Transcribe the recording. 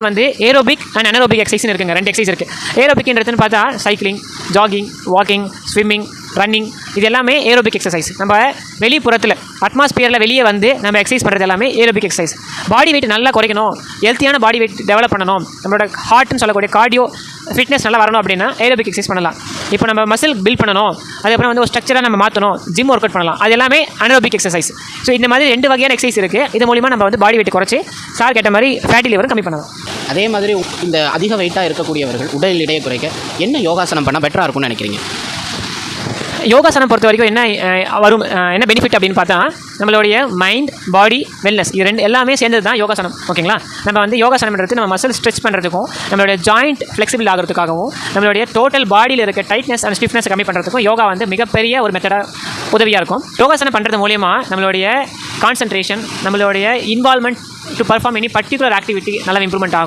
வந்து aerobic and anaerobic எக்ஸசைஸ்னு இருக்குங்க. 2 exercise இருக்குது. ஏரோபிக்ன்றதுன்னு பார்த்தா cycling, jogging, walking, swimming, running, இது எல்லாமே ஏரோபிக் எக்ஸசைஸ். நம்ம வெளிப்புறத்தில் அட்மாஸ்பியரில் வெளியே வந்து நம்ம எக்ஸசைஸ் பண்ணுறது எல்லாமே ஏரோபிக் எக்ஸசைஸ். பாடி வெயிட் நல்லா குறைக்கணும், ஹெல்த்தியான பாடி வெயிட் டெவலப் பண்ணணும், நம்மளோட ஹார்ட்னு சொல்லக்கூடிய கார்டியோ ஃபிட்னஸ் நல்லா வரணும் அப்படின்னா ஏரோபிக் எக்ஸசைஸ் பண்ணலாம். இப்போ நம்ம மசில் பில்ட் பண்ணணும், அதுக்கப்புறம் வந்து ஒரு ஸ்ட்ரக்சராக நம்ம மாற்றணும், ஜிம் ஒர்க் அவுட் பண்ணலாம், அது எல்லாமே அனரோபிக் எக்ஸசைஸ். ஸோ இந்த மாதிரி 2 வகையான எக்ஸசைஸ் இருக்குது. இது மூலிமா நம்ம வந்து பாடி வெயிட் குறைச்சி சார் கேட்ட மாதிரி ஃபேட்டி லிவரும் கம்மி பண்ணலாம். அதே மாதிரி இந்த அதிக வெயிட்டாக இருக்கக்கூடியவர்கள் உடல் எடையை குறைக்க என்ன யோகாசனம் பண்ணால் பெட்டராக இருக்கும்னு நினைக்கிறீங்க? யோகாசனம் பொறுத்த வரைக்கும் என்ன பெனிஃபிட் அப்படின்னு பார்த்தா, நம்மளுடைய மைண்ட், பாடி, வெல்னஸ் இது எல்லாமே சேர்ந்தது தான் யோகாசனம். ஓகேங்களா? நம்ம வந்து யோகாசனம்ன்றது நம்ம மசில் ஸ்ட்ரெச் பண்ணுறதுக்கும், நம்மளுடைய ஜாயிண்ட் ஃப்ளெக்சிபிள் ஆகிறதுக்காகவும், நம்மளுடைய டோட்டல் பாடியில் இருக்க டைட்னஸ் அண்ட் ஸ்டிஃப்னஸ் கம்மி பண்ணுறதுக்கும் யோகா வந்து மிகப்பெரிய ஒரு மெத்தடாக உதவியாக இருக்கும். யோகாசனம் பண்ணுறது மூலயமா நம்மளுடைய கான்சன்ட்ரேஷன், நம்மளுடைய involvement to perform any particular activity நல்லா இம்ப்ரூவ்மெண்ட் ஆகும்.